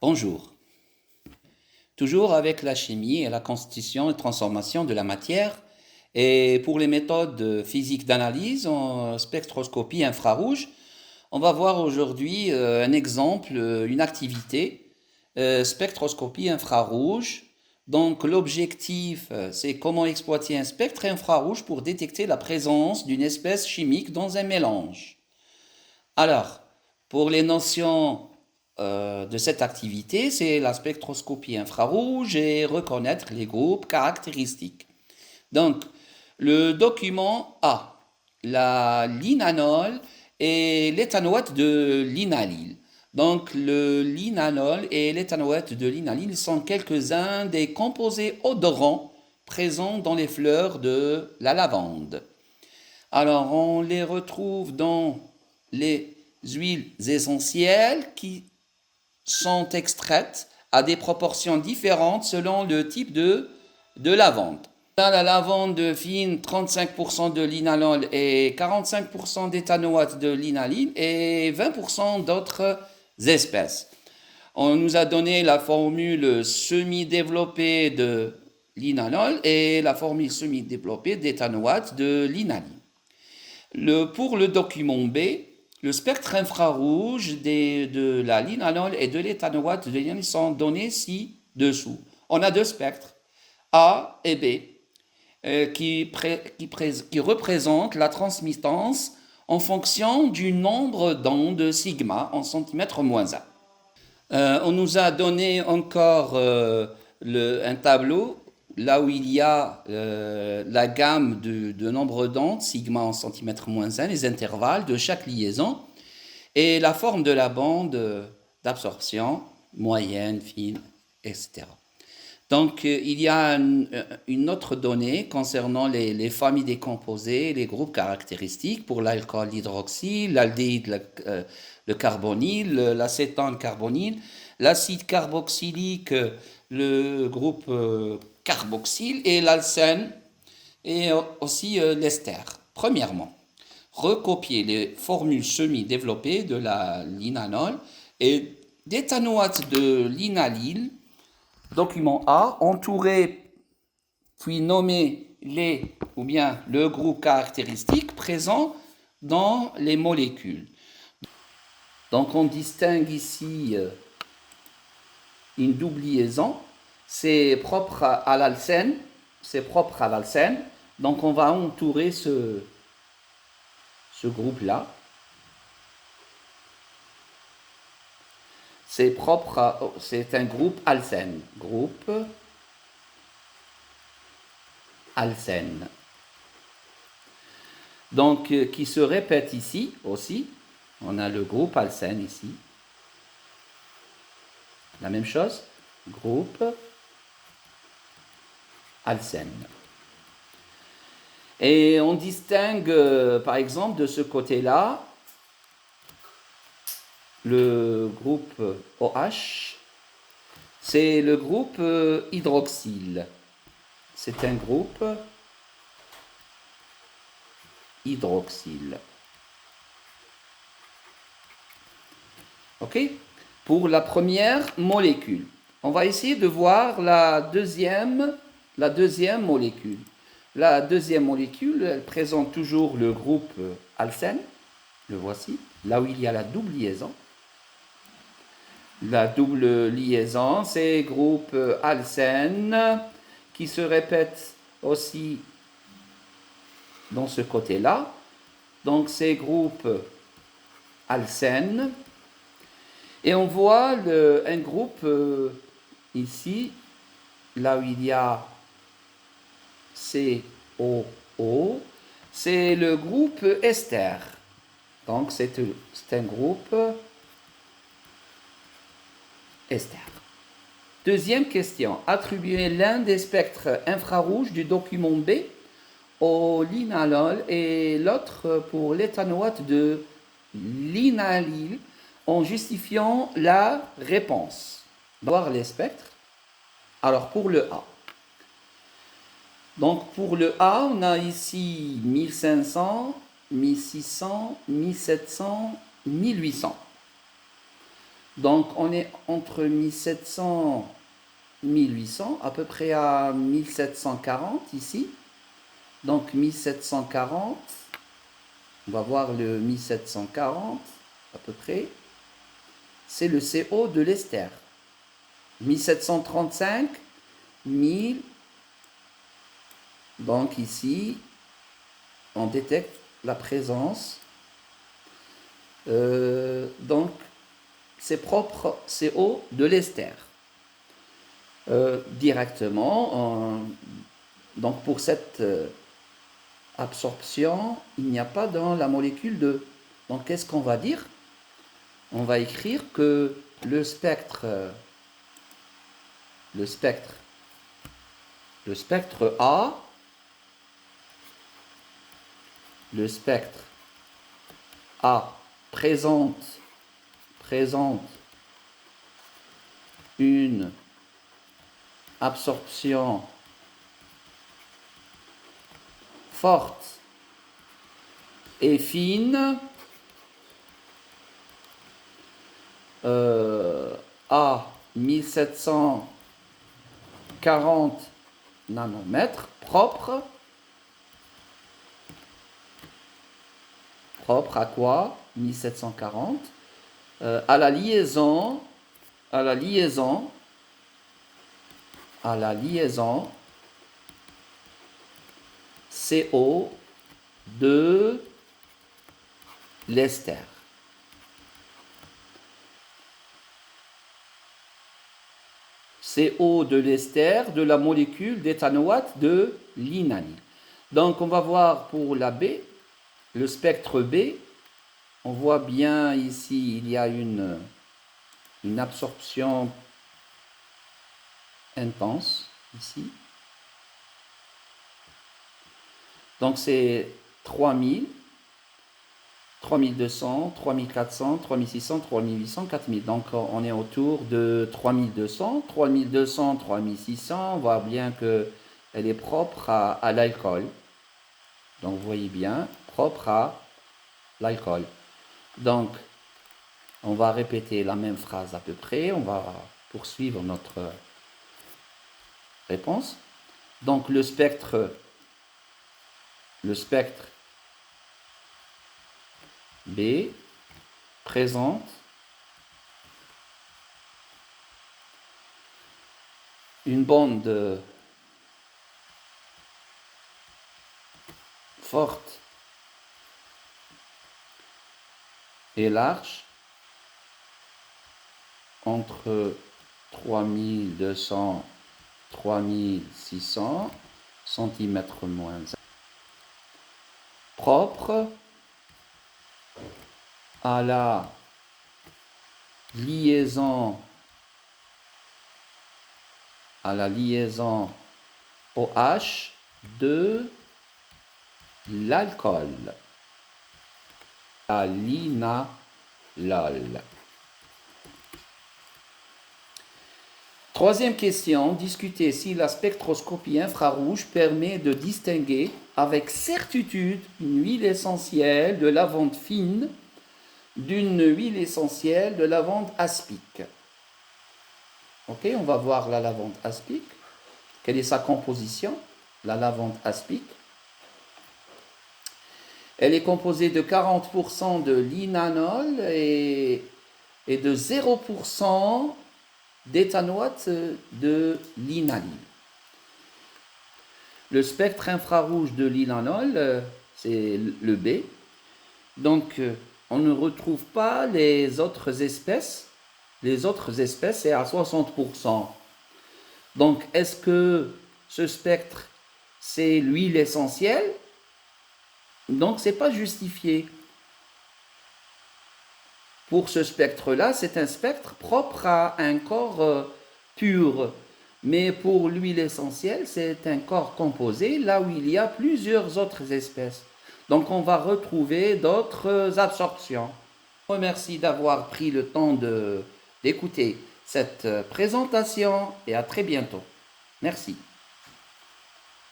Bonjour. Toujours avec la chimie et la constitution et transformation de la matière. Et pour les méthodes physiques d'analyse en spectroscopie infrarouge, on va voir aujourd'hui un exemple, une activité, spectroscopie infrarouge. Donc l'objectif, c'est comment exploiter un spectre infrarouge pour détecter la présence d'une espèce chimique dans un mélange. Alors, pour les notions de cette activité, c'est la spectroscopie infrarouge et reconnaître les groupes caractéristiques. Donc, le document A, la linanol et l'éthanoate de linalyle. Donc, le linanol et l'éthanoate de linalyle sont quelques-uns des composés odorants présents dans les fleurs de la lavande. Alors, on les retrouve dans les huiles essentielles qui sont extraites à des proportions différentes selon le type de lavande. Dans la lavande fine, 35% de linalol et 45% d'éthanoate de linalyle et 20% d'autres espèces. On nous a donné la formule semi-développée de linalol et la formule semi-développée d'éthanoate de linalyle. Pour le document B, le spectre infrarouge de la linalol et de l'éthanoate de linalyle sont donnés ci-dessous. On a deux spectres, A et B, qui représentent la transmittance en fonction du nombre d'ondes sigma en centimètre moins 1. On nous a donné encore un tableau là où il y a la gamme de nombre d'ondes, sigma en centimètre moins 1, les intervalles de chaque liaison, et la forme de la bande d'absorption, moyenne, fine, etc. Donc, il y a une autre donnée concernant les familles des composés, les groupes caractéristiques pour l'alcool hydroxyle, l'aldéhyde, le carbonyle, l'acétone carbonyle, l'acide carboxylique, le groupe carboxyle et l'alcène et aussi l'ester. Premièrement, recopier les formules semi-développées de la linanol et d'éthanoate de linalyle. Document A, entourer puis nommer les ou bien le groupe caractéristique présent dans les molécules. Donc on distingue ici une double liaison, c'est propre à l'alcène, donc on va entourer ce groupe-là. C'est un groupe alcène. Groupe alcène. Donc, qui se répète ici aussi. On a le groupe alcène ici. La même chose. Groupe alcène. Et on distingue, par exemple, de ce côté-là, le groupe OH, c'est le groupe hydroxyle. C'est un groupe hydroxyle. OK? Pour la première molécule. On va essayer de voir la deuxième molécule. La deuxième molécule, elle présente toujours le groupe alcène. Le voici, là où il y a la double liaison. La double liaison, c'est groupe alcène qui se répète aussi dans ce côté-là. Donc c'est groupe alcène. Et on voit un groupe ici, là où il y a COO, c'est le groupe ester. Donc c'est un groupe ester. Deuxième question. Attribuer l'un des spectres infrarouges du document B au linalol et l'autre pour l'éthanoate de linalyle en justifiant la réponse. Voir les spectres. Alors pour le A. Donc pour le A, on a ici 1500, 1600, 1700, 1800. Donc, on est entre 1700 et 1800, à peu près à 1740 ici. Donc, 1740, on va voir le 1740 à peu près. C'est le CO de l'ester. 1735, 1000. Donc ici, on détecte la présence. Donc, c'est propre CO de l'ester. Directement, donc pour cette absorption, il n'y a pas dans la molécule de. Donc qu'est-ce qu'on va dire? On va écrire que le spectre A, le spectre A présente une absorption forte et fine à 1740 nanomètres, propre à quoi? 1740 à la liaison CO de l'ester. CO de l'ester de la molécule d'éthanoate de l'inanile. Donc on va voir pour la B, le spectre B. On voit bien ici, il y a une absorption intense ici. Donc c'est 3000, 3200, 3400, 3600, 3800, 4000. Donc on est autour de 3200, 3200, 3600. On voit bien qu'elle est propre à l'alcool. Donc vous voyez bien, propre à l'alcool. Donc on va répéter la même phrase à peu près. On va poursuivre notre réponse. Donc le spectre B présente une bande forte et large entre 3200 3600 cm moins 1, propre à la liaison OH de l'alcool, à l'inalol. Troisième question, discuter si la spectroscopie infrarouge permet de distinguer avec certitude une huile essentielle de lavande fine d'une huile essentielle de lavande aspic. Ok, on va voir la lavande aspic. Quelle est sa composition? La lavande aspic. Elle est composée de 40% de linanol et de 0% d'éthanoate de l'inanile. Le spectre infrarouge de linanol, c'est le B. Donc, on ne retrouve pas les autres espèces. Les autres espèces, c'est à 60%. Donc, est-ce que ce spectre, c'est l'huile essentielle? Donc, ce n'est pas justifié. Pour ce spectre-là, c'est un spectre propre à un corps pur. Mais pour l'huile essentielle, c'est un corps composé, là où il y a plusieurs autres espèces. Donc, on va retrouver d'autres absorptions. Je vous remercie d'avoir pris le temps d'écouter cette présentation et à très bientôt. Merci.